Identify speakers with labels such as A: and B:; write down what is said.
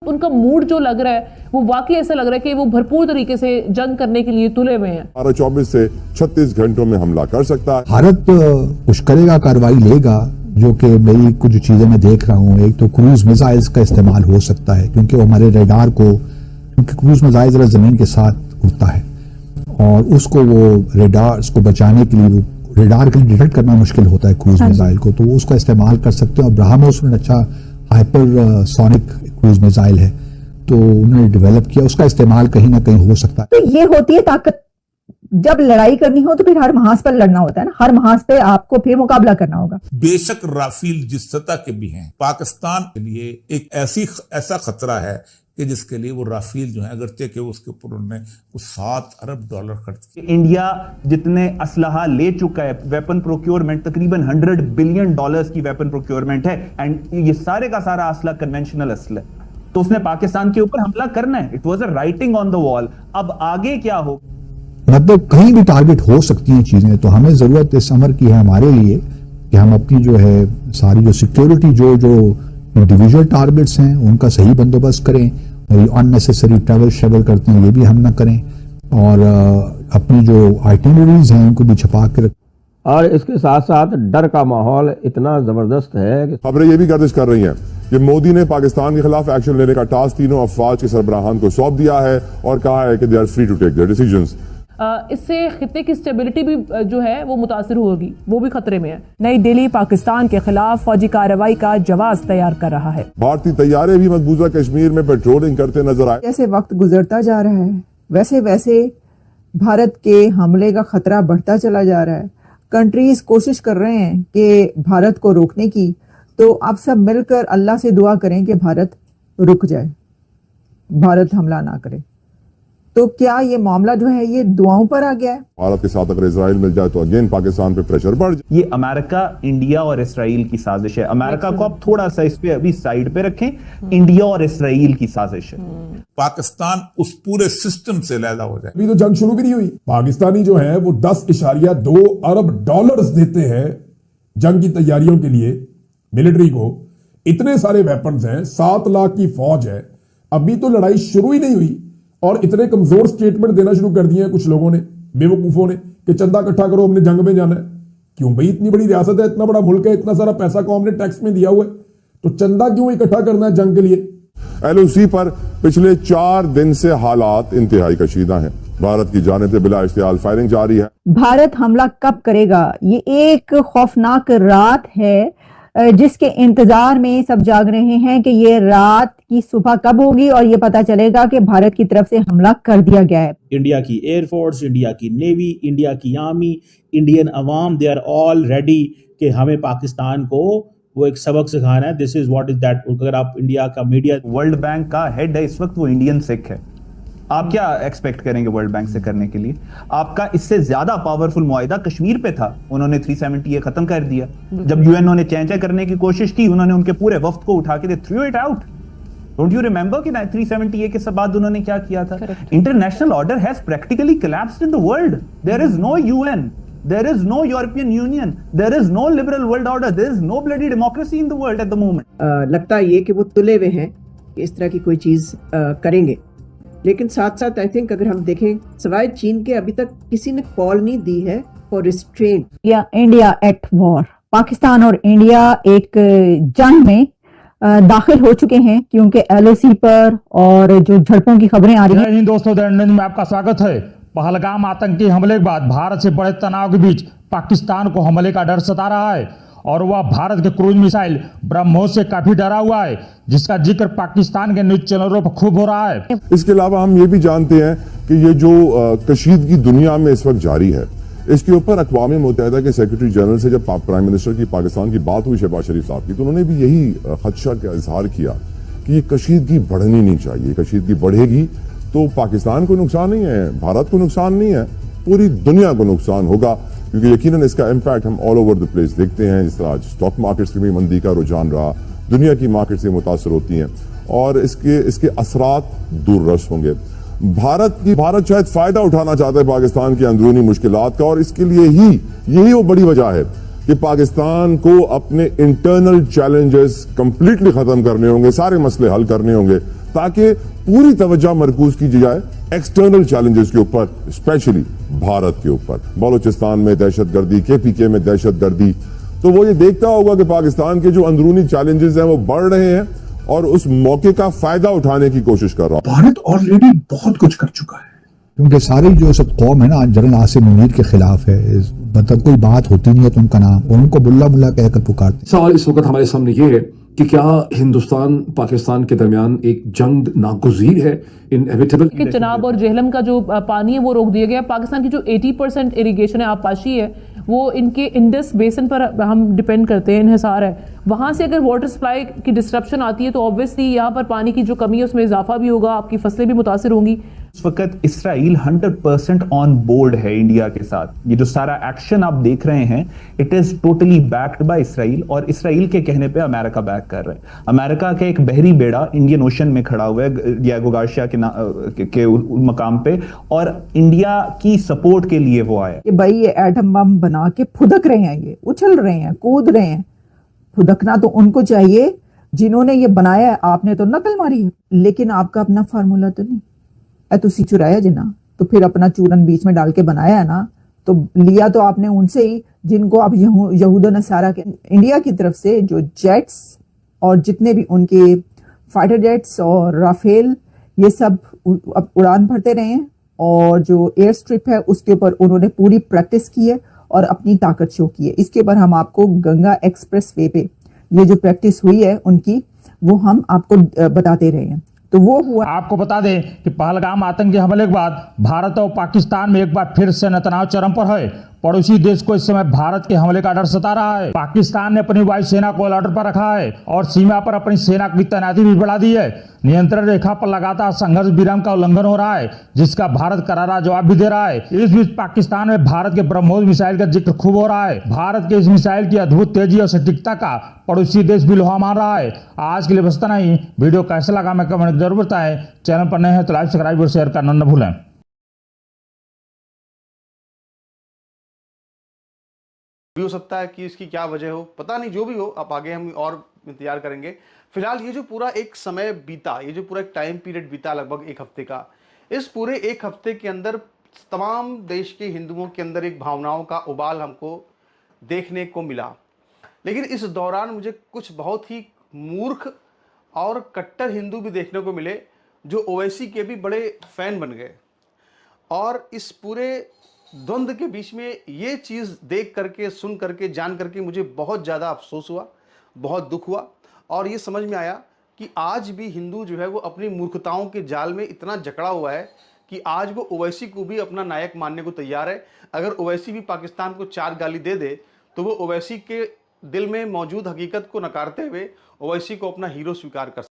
A: उनका मूड जो लग रहा है वो वाकई ऐसा लग रहा है कि वो भरपूर तरीके से जंग करने के लिए तुले हुए हैं।
B: 24 से 36 घंटों में हमला कर सकता है।
C: भारत कुछ करेगा, कार्रवाई लेगा, जो कि मेरी कुछ चीजें मैं देख रहा हूँ। एक तो क्रूज मिसाइल्स का इस्तेमाल हो सकता है, क्योंकि वो हमारे रेडार को, क्योंकि क्रूज मिसाइल जरा जमीन के साथ उड़ता है और उसको वो रेडार को बचाने के लिए, वो रेडार के लिए डिटेक्ट करना मुश्किल होता है क्रूज मिसाइल को, तो वो उसका इस्तेमाल कर सकते हैं। और ब्रह्मोस में अच्छा हाइपर सोनिक क्रूज मिसाइल है, तो उन्होंने डेवलप किया, उसका इस्तेमाल कहीं ना कहीं हो सकता है।
D: तो ये होती है ताकत। जब लड़ाई करनी हो तो फिर हर महाज पर लड़ना होता है ना, हर महाज पे आपको फिर मुकाबला करना होगा।
E: बेशक राफेल जिस सतह के भी हैं, पाकिस्तान के लिए एक ऐसा खतरा है कि जिसके लिए वो राफेल जो है, अगरचे कि उसके ऊपर उन्होंने कुछ $7 अरब खर्च किए।
F: इंडिया जितने असलहा ले चुका है, वेपन प्रोक्योरमेंट तकरीबन $100 बिलियन की वेपन प्रोक्योरमेंट है, एंड ये सारे का सारा असला कन्वेंशनल असला है। तो उसने पाकिस्तान के ऊपर हमला करना है। It was a writing on the wall. अब आगे क्या हो,
C: मतलब कहीं भी टारगेट हो सकती हैं चीजें। तो हमें जरूरत इस अमर की है हमारे लिए कि हम अपनी जो है सारी जो सिक्योरिटी, जो इंडिविजुअल टारगेट्स हैं उनका सही बंदोबस्त करें, और अननेसेसरी ट्रैवल करते हैं ये भी हम ना करें, और अपनी जो आइटिनरीज हैं उनको भी छुपा के रखें।
G: और इसके साथ साथ डर का माहौल इतना जबरदस्त है कि
B: खबरें ये भी गर्दिश कर रही हैं कि मोदी ने पाकिस्तान के खिलाफ एक्शन लेने का टास्क तीनों अफवाज के सरबराहान को सौंप दिया है और कहा है कि they are free to take their decisions.
A: इससे खित्ते की स्टेबिलिटी भी जो है वो मुतासिर होगी, वो भी खतरे में है।
H: नई दिल्ली पाकिस्तान के खिलाफ फौजी कार्रवाई का जवाब तैयार कर रहा है।
B: भारतीय तैयारे भी मकबूजा कश्मीर में पेट्रोलिंग करते नजर आए।
D: जैसे वक्त गुजरता जा रहा है वैसे वैसे भारत के हमले का खतरा बढ़ता चला जा रहा है। कंट्रीज कोशिश कर रहे हैं कि भारत को रोकने की, तो आप सब मिलकर अल्लाह से दुआ करें कि भारत रुक जाए, भारत हमला ना करे। तो क्या ये मामला जो है ये दुआओं पर आ गया है?
B: भारत के साथ अगर इजराइल मिल जाए तो अगेन पाकिस्तान पे प्रेशर बढ़ जाए।
F: ये अमेरिका, इंडिया और इसराइल की साजिश है। अमेरिका को आप थोड़ा सा इस पे अभी साइड पे रखें, इंडिया और इसराइल की साजिश है।
E: पाकिस्तान उस पूरे सिस्टम से अलहदा हो जाए।
I: अभी तो जंग शुरू भी नहीं हुई। पाकिस्तानी जो है वो $10.2 अरब देते हैं जंग की तैयारियों के लिए मिलिट्री को। इतने सारे वेपन्स हैं, 7 लाख की फौज है, अभी तो लड़ाई शुरू ही नहीं हुई और इतने कमजोर स्टेटमेंट देना शुरू कर दिए हैं कुछ लोगों ने, बेवकूफों ने, कि चंदा इकट्ठा करो, हमने जंग में जाना है। क्यों भाई, इतनी बड़ी रियासत है, इतना बड़ा मुल्क है, इतना सारा पैसा कौम ने टैक्स में दिया हुआ है, तो चंदा क्यों इकट्ठा करना है जंग के लिए?
B: LOC पर पिछले 4 दिन से हालात इंतहाई कशीदा हैं। भारत की जानिब से बिला इश्तियाल फायरिंग जारी है।
D: भारत हमला कब करेगा, ये एक खौफनाक रात है जिसके इंतजार में सब जाग रहे हैं कि ये रात की सुबह कब होगी और ये पता चलेगा कि भारत की तरफ से हमला कर दिया गया है।
J: इंडिया की एयरफोर्स, इंडिया की नेवी, इंडिया की army, Indian Awam, they are all ready कि हमें पाकिस्तान को वो एक सबक सिखाना है। This is what is that. अगर आप इंडिया का मीडिया,
F: वर्ल्ड बैंक का हेड है इस वक्त, वो इंडियन सिख है। आप क्या एक्सपेक्ट करेंगे वर्ल्ड बैंक से करने के लिए? आपका इससे ज्यादा पावरफुल मुआहिदा कश्मीर पे था, उन्होंने 370 खत्म कर दिया। जब यूएनओ ने चैंचा करने की कोशिश की, उन्होंने उनके पूरे वफ्द को उठा के through it out. Don't you remember कि 370 के बाद उन्होंने क्या किया था? International order has practically collapsed in the world. There is no UN, there is no European Union, there is no liberal world order, there is no bloody democracy in the world at the moment.
K: लगता ये कि वो तुले हुए हैं कि इस तरह की कोई चीज करेंगे, लेकिन साथ साथ आई थिंक अगर हम देखें, सिवाय चीन के अभी तक किसी ने कॉल नहीं दी है फॉर रिस्ट्रेंट।
D: या इंडिया एट वॉर, पाकिस्तान और इंडिया एक जंग में दाखिल हो चुके हैं, क्योंकि LOC पर और जो झड़पों की खबरें आ रही हैं।
L: इन दोस्तों में आपका स्वागत है। पहलगाम आतंकी हमले के बाद भारत से बड़े तनाव के बीच पाकिस्तान को हमले का डर सता रहा है और वह भारत के क्रूज मिसाइल ब्रह्मोस से काफी डरा हुआ है, जिसका जिक्र पाकिस्तान के न्यूज चैनलों पर खूब हो रहा है।
B: इसके अलावा हम ये भी जानते हैं कि ये जो कशीदगी दुनिया में इस वक्त जारी है, इसके ऊपर अक़वाम मुत्तहिदा के सेक्रेटरी जनरल से जब प्राइम मिनिस्टर की पाकिस्तान की बात हुई शहबाज शरीफ साहब की, तो उन्होंने भी यही खदशा का इजहार किया कि ये कशीदगी बढ़नी नहीं चाहिए। कशीदगी बढ़ेगी तो पाकिस्तान को नुकसान नहीं है, भारत को नुकसान नहीं है, पूरी दुनिया को नुकसान होगा, क्योंकि यकीनन इसका इम्पैक्ट हम ऑल ओवर द प्लेस देखते हैं। जिस तरह आज स्टॉक मार्केट्स में भी मंदी का रुझान रहा, दुनिया की मार्केट से मुतासर होती हैं और इसके असरात दूररस होंगे। भारत शायद फायदा उठाना चाहता है पाकिस्तान की अंदरूनी मुश्किलात का, और इसके लिए यही वो बड़ी वजह है कि पाकिस्तान को अपने इंटरनल चैलेंजेस कंप्लीटली खत्म करने होंगे, सारे मसले हल करने होंगे ताकि पूरी तवज्जो मरकूज की जाए एक्सटर्नल चैलेंजेस के ऊपर, स्पेशली भारत के ऊपर। बलोचिस्तान में दहशतगर्दी, KPK में दहशतगर्दी, तो वो ये देखता होगा कि पाकिस्तान के जो अंदरूनी चैलेंजेस हैं वो बढ़ रहे हैं और उस मौके का फायदा उठाने की कोशिश कर रहा है।
C: भारत ऑलरेडी बहुत कुछ कर चुका है, क्योंकि सारी जो सब कौम है ना जनरल आसिम मुनीर के खिलाफ है। मतलब कोई बात होती नहीं है तो उनका नाम, उनको बुल्ला बुल्ला कहकर पुकारते।
M: सवाल इस वक्त हमारे सामने ये है कि क्या हिंदुस्तान पाकिस्तान के दरमियान एक जंग नागुज़ीर है, इनएविटेबल?
A: कि चिनाब और जेहलम का जो पानी है वो रोक दिया गया। पाकिस्तान की जो 80% इरिगेशन है, आबपाशी है, वो इनके इंडस बेसन पर हम डिपेंड करते हैं, इन्हिसार है। वहां से अगर वाटर सप्लाई की डिस्ट्रप्शन आती है तो ऑब्वियसली यहाँ पर पानी की जो कमी है उसमें इजाफा भी होगा, आपकी फसलें भी मुतासिर होंगी।
F: इस वक्त इसराइल 100% ऑन बोर्ड है इंडिया के साथ। ये जो सारा एक्शन आप देख रहे हैं, it is totally backed by Israel, और इसराइल के कहने पे अमेरिका बैक कर रहा है। अमेरिका का एक बहरी बेड़ा इंडियन ओशन में खड़ा हुआ है डिएगो गार्सिया के मकाम पे, और इंडिया की सपोर्ट के लिए वो आया।
D: कि भाई ये एटम बम बना के फुदक रहे हैं, ये उछल रहे हैं, कूद रहे हैं। फुदकना तो उनको चाहिए जिन्होंने ये बनाया है, आपने तो नकल मारी है, लेकिन आपका अपना फार्मूला तो नहीं है। तुसी चुराया जिना, तो फिर अपना चूरन बीच में डाल के बनाया है ना, तो लिया तो आपने उनसे ही जिनको आप यहूदा नसारा के। इंडिया की तरफ से जो जेट्स और जितने भी उनके फाइटर जेट्स और राफेल, ये सब अब उड़ान भरते रहे हैं, और जो एयर स्ट्रिप है उसके ऊपर उन्होंने पूरी प्रैक्टिस की है और अपनी ताकत शो की है। इसके ऊपर हम आपको गंगा एक्सप्रेस वे पे ये जो प्रैक्टिस हुई है उनकी, वो हम आपको बताते रहे हैं। तो वो हुआ।
L: आपको बता दें कि पहलगाम आतंकी हमले के बाद भारत और पाकिस्तान में एक बार फिर से तनाव चरम पर है। पड़ोसी देश को इस समय भारत के हमले का डर सता रहा है। पाकिस्तान ने अपनी वायुसेना को अलर्ट पर रखा है और सीमा पर अपनी सेना की तैनाती भी बढ़ा दी है। नियंत्रण रेखा पर लगातार संघर्ष विराम का उल्लंघन हो रहा है, जिसका भारत करारा जवाब भी दे रहा है। इस बीच पाकिस्तान में भारत के ब्रह्मोस मिसाइल का जिक्र खूब हो रहा है। भारत के इस मिसाइल की अद्भुत तेजी और सटीकता का पड़ोसी देश भी लोहा मान रहा है। आज के लिए बस इतना ही। वीडियो कैसा लगा मैं कमेंट जरूर बताएं। चैनल पर नए हैं तो लाइक, सब्सक्राइब और शेयर करना न भूलें।
N: भी हो सकता है कि इसकी क्या वजह हो, पता नहीं, जो भी हो अब आगे हम और इंतजार करेंगे। फिलहाल ये जो पूरा एक समय बीता, ये जो पूरा एक टाइम पीरियड बीता लगभग 1 हफ्ते का, इस पूरे 1 हफ्ते के अंदर तमाम देश के हिंदुओं के अंदर एक भावनाओं का उबाल हमको देखने को मिला। लेकिन इस दौरान मुझे कुछ बहुत ही मूर्ख और कट्टर हिंदू भी देखने को मिले, जो ओवैसी के भी बड़े फैन बन गए। और इस पूरे द्वंद्व के बीच में ये चीज़ देख करके, सुन करके, जान करके मुझे बहुत ज़्यादा अफसोस हुआ, बहुत दुख हुआ, और ये समझ में आया कि आज भी हिंदू जो है वो अपनी मूर्खताओं के जाल में इतना जकड़ा हुआ है कि आज वो ओवैसी को भी अपना नायक मानने को तैयार है। अगर ओवैसी भी पाकिस्तान को 4 गाली दे दे तो वो ओवैसी के दिल में मौजूद हकीकत को नकारते हुए ओवैसी को अपना हीरो स्वीकार कर